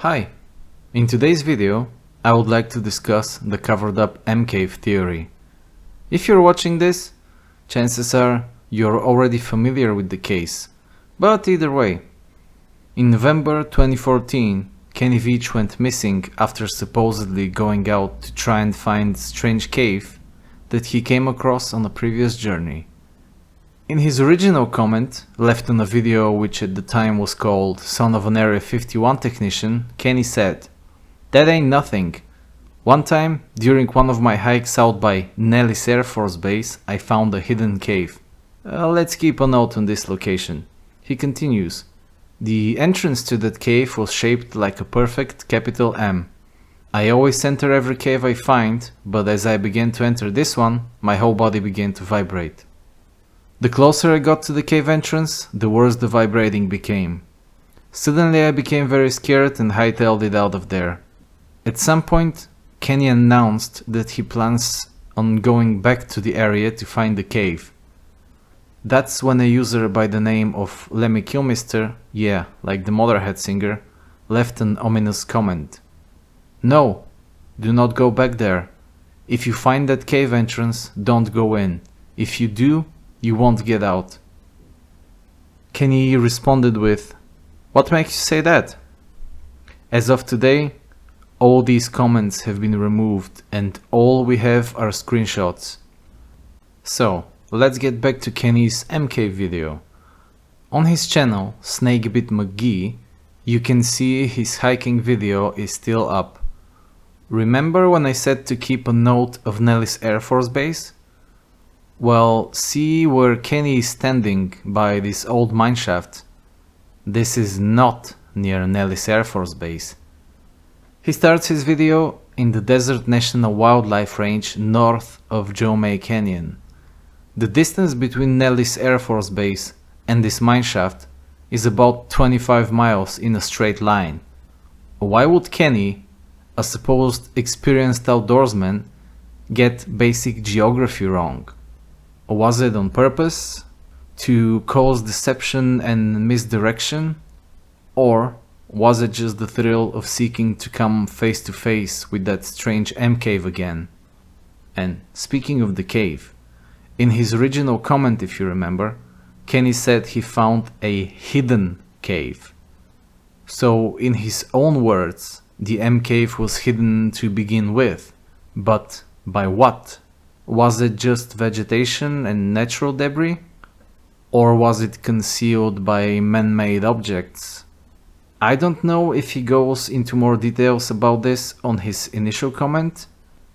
Hi! In today's video, I would like to discuss the covered up M-cave theory. If you're watching this, chances are you're already familiar with the case, but either way. In November 2014, Kenny Veach went missing after supposedly going out to try and find a strange cave that he came across on a previous journey. In his original comment, left on a video which at the time was called Son of an Area 51 Technician, Kenny said, "That ain't nothing. One time, during one of my hikes out by Nellis Air Force Base, I found a hidden cave. Let's keep a note on this location." He continues, "The entrance to that cave was shaped like a perfect capital M. I always enter every cave I find, but as I began to enter this one, my whole body began to vibrate. The closer I got to the cave entrance, the worse the vibrating became. Suddenly I became very scared and hightailed it out of there. At some point, Kenny announced that he plans on going back to the area to find the cave. That's when a user by the name of Lemmy Kilmister, yeah, like the Motorhead singer, left an ominous comment. No, do not go back there. If you find that cave entrance, don't go in. If you do, you won't get out." Kenny responded with, "What makes you say that?" As of today, all these comments have been removed and all we have are screenshots. So, let's get back to Kenny's MK video. On his channel, Snakebit McGee, you can see his hiking video is still up. Remember when I said to keep a note of Nellis Air Force Base? Well, see where Kenny is standing by this old mineshaft. This is not near Nellis Air Force Base. He starts his video in the Desert National Wildlife Range north of Joe May Canyon. The distance between Nellis Air Force Base and this mineshaft is about 25 miles in a straight line. Why would Kenny, a supposed experienced outdoorsman, get basic geography wrong? Was it on purpose, to cause deception and misdirection, or was it just the thrill of seeking to come face to face with that strange M-cave again? And speaking of the cave, in his original comment, if you remember, Kenny said he found a hidden cave. So in his own words, the M-cave was hidden to begin with, but by what? Was it just vegetation and natural debris? Or was it concealed by man-made objects? I don't know if he goes into more details about this on his initial comment.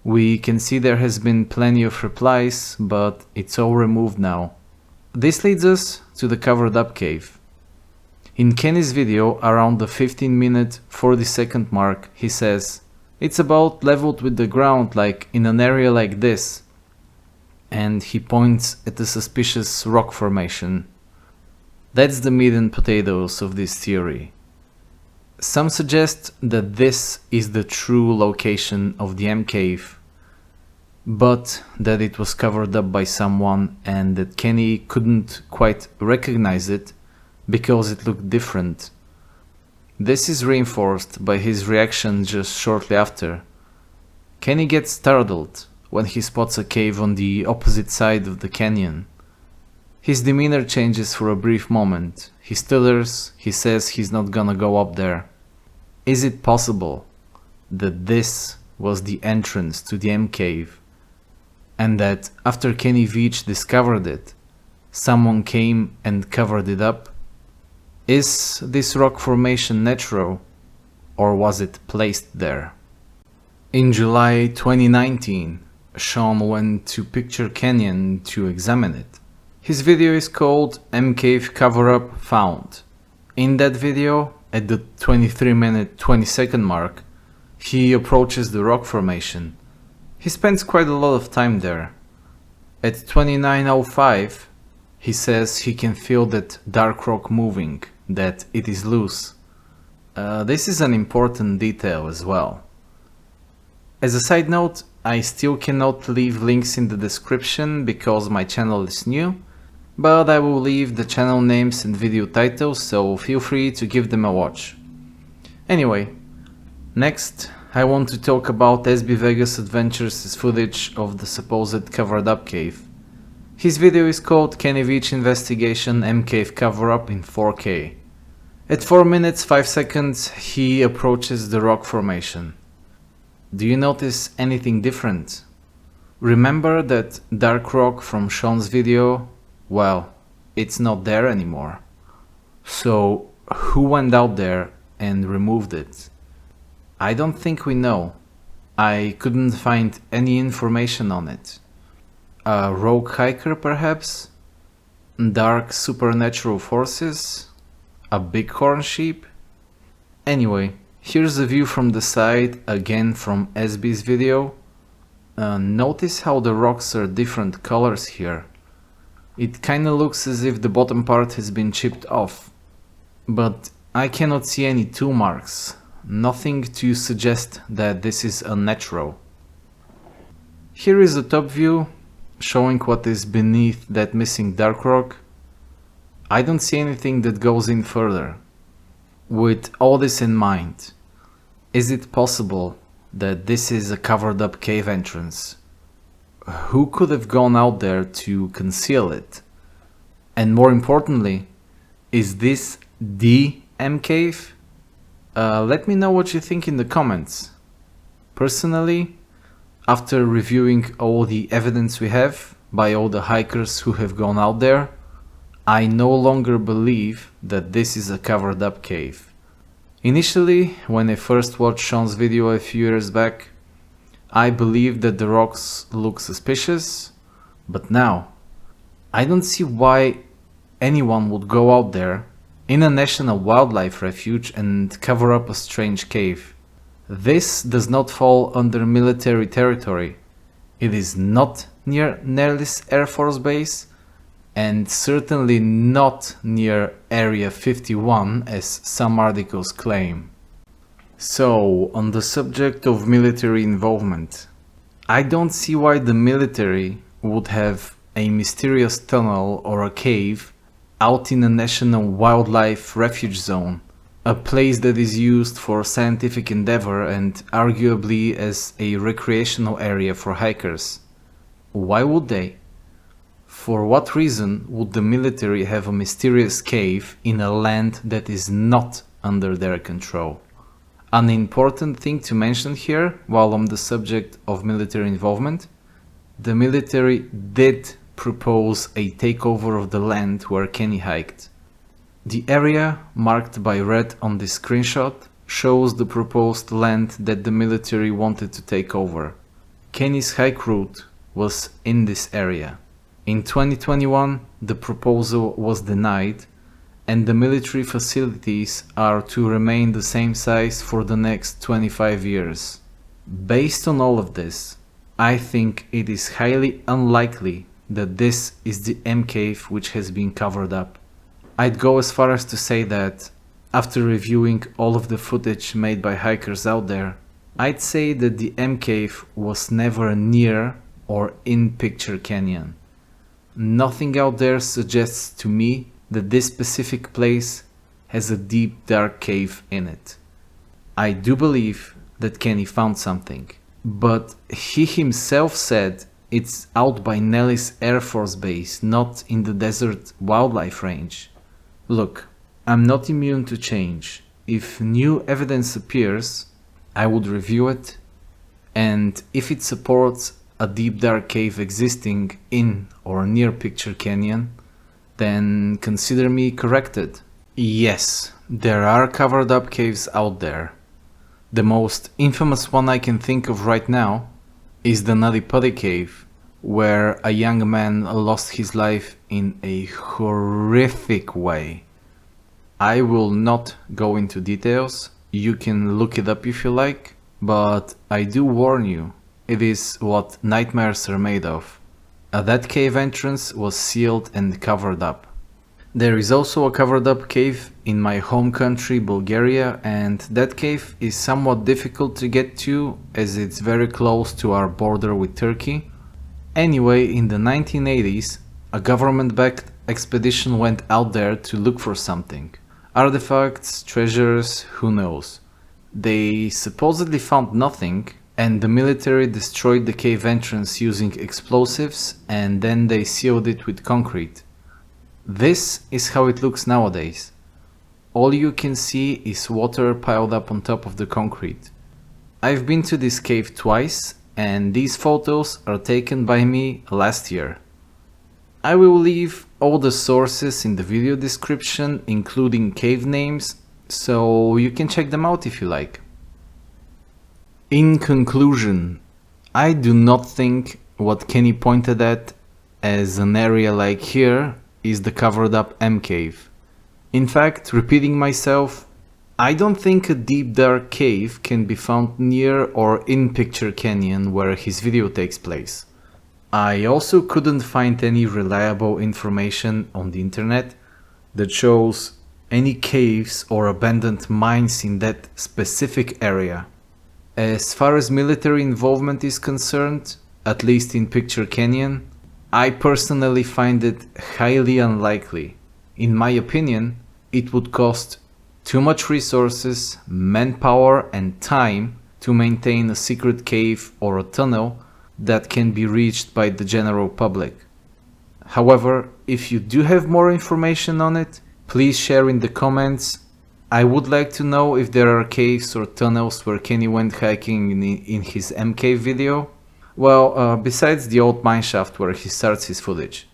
We can see there has been plenty of replies, but it's all removed now. This leads us to the covered up cave. In Kenny's video, around the 15-minute 40-second mark, he says, "It's about leveled with the ground, like in an area like this." And he points at the suspicious rock formation. That's the meat and potatoes of this theory. Some suggest that this is the true location of the M-cave, but that it was covered up by someone and that Kenny couldn't quite recognize it because it looked different. This is reinforced by his reaction just shortly after. Kenny gets startled when he spots a cave on the opposite side of the canyon. His demeanor changes for a brief moment. He stutters, he says he's not gonna go up there. Is it possible that this was the entrance to the M-cave, and that after Kenny Veach discovered it, someone came and covered it up? Is this rock formation natural, or was it placed there? In July 2019, Sean went to Picture Canyon to examine it. His video is called M-Cave Cover-Up Found. In that video, at the 23-minute 20-second mark, he approaches the rock formation. He spends quite a lot of time there. At 29:05, he says he can feel that dark rock moving, that it is loose. This is an important detail as well. As a side note, I still cannot leave links in the description because my channel is new, but I will leave the channel names and video titles, so feel free to give them a watch. Anyway, Next, I want to talk about SB Vegas Adventures' footage of the supposed covered-up cave. His video is called Kenny Veach Investigation M-Cave Cover-Up in 4K. At 4 minutes 5 seconds, he approaches the rock formation. Do you notice anything different? Remember that dark rock from Sean's video? Well, it's not there anymore. So, who went out there and removed it? I don't think we know. I couldn't find any information on it. A rogue hiker perhaps? Dark supernatural forces? A bighorn sheep? Anyway, here's a view from the side, again from SB's video. Notice how the rocks are different colors here. It kinda looks as if the bottom part has been chipped off. But I cannot see any tool marks. Nothing to suggest that this is unnatural. Here is the top view, showing what is beneath that missing dark rock. I don't see anything that goes in further. With all this in mind, is it possible that this is a covered up cave entrance? Who could have gone out there to conceal it? And more importantly, is this the M cave? Let me know what you think in the comments. Personally, after reviewing all the evidence we have by all the hikers who have gone out there, I no longer believe that this is a covered up cave. Initially, when I first watched Sean's video a few years back, I believed that the rocks look suspicious, but now I don't see why anyone would go out there in a national wildlife refuge and cover up a strange cave. This does not fall under military territory. It is not near Nellis Air Force Base and certainly not near Area 51 as some articles claim. So, on the subject of military involvement, I don't see why the military would have a mysterious tunnel or a cave out in a national wildlife refuge zone, a place that is used for scientific endeavor and arguably as a recreational area for hikers. Why would they? For what reason would the military have a mysterious cave in a land that is not under their control? An important thing to mention here, while on the subject of military involvement, the military did propose a takeover of the land where Kenny hiked. The area marked by red on this screenshot shows the proposed land that the military wanted to take over. Kenny's hike route was in this area. In 2021, the proposal was denied, and the military facilities are to remain the same size for the next 25 years. Based on all of this, I think it is highly unlikely that this is the M cave which has been covered up. I'd go as far as to say that, after reviewing all of the footage made by hikers out there, I'd say that the M cave was never near or in Picture Canyon. Nothing out there suggests to me that this specific place has a deep dark cave in it. I do believe that Kenny found something, but he himself said it's out by Nellis Air Force Base, not in the Desert Wildlife Range. Look, I'm not immune to change. If new evidence appears, I would review it, and if it supports a deep dark cave existing in or near Picture Canyon, then consider me corrected. Yes, there are covered up caves out there. The most infamous one I can think of right now is the Nutty Putty Cave, where a young man lost his life in a horrific way. I will not go into details, you can look it up if you like, but I do warn you, it is what nightmares are made of. That cave entrance was sealed and covered up. There is also a covered up cave in my home country Bulgaria, and that cave is somewhat difficult to get to as it's very close to our border with Turkey. Anyway, in the 1980s, a government-backed expedition went out there to look for something. Artifacts, treasures, who knows. They supposedly found nothing, and the military destroyed the cave entrance using explosives, and then they sealed it with concrete. This is how it looks nowadays. All you can see is water piled up on top of the concrete. I've been to this cave twice, and these photos are taken by me last year. I will leave all the sources in the video description, including cave names, so you can check them out if you like. In conclusion, I do not think what Kenny pointed at as an area like here is the covered up M cave. In fact, repeating myself, I don't think a deep dark cave can be found near or in Picture Canyon where his video takes place. I also couldn't find any reliable information on the internet that shows any caves or abandoned mines in that specific area. As far as military involvement is concerned, at least in Picture Canyon, I personally find it highly unlikely. In my opinion, it would cost too much resources, manpower and time to maintain a secret cave or a tunnel that can be reached by the general public. However, if you do have more information on it, please share in the comments. I would like to know if there are caves or tunnels where Kenny went hiking in his M cave video. Well, besides the old mineshaft where he starts his footage.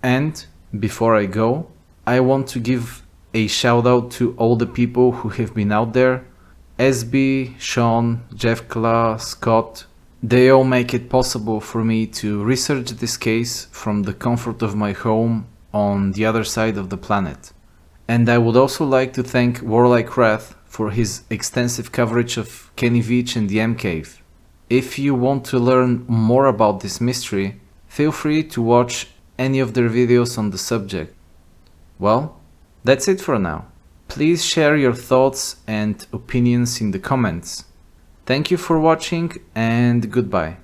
And before I go, I want to give a shout out to all the people who have been out there. SB, Sean, Jeff Kla, Scott. They all make it possible for me to research this case from the comfort of my home on the other side of the planet. And I would also like to thank Warlike Wrath for his extensive coverage of Kenny Veach and the M Cave. If you want to learn more about this mystery, feel free to watch any of their videos on the subject. Well, that's it for now. Please share your thoughts and opinions in the comments. Thank you for watching and goodbye.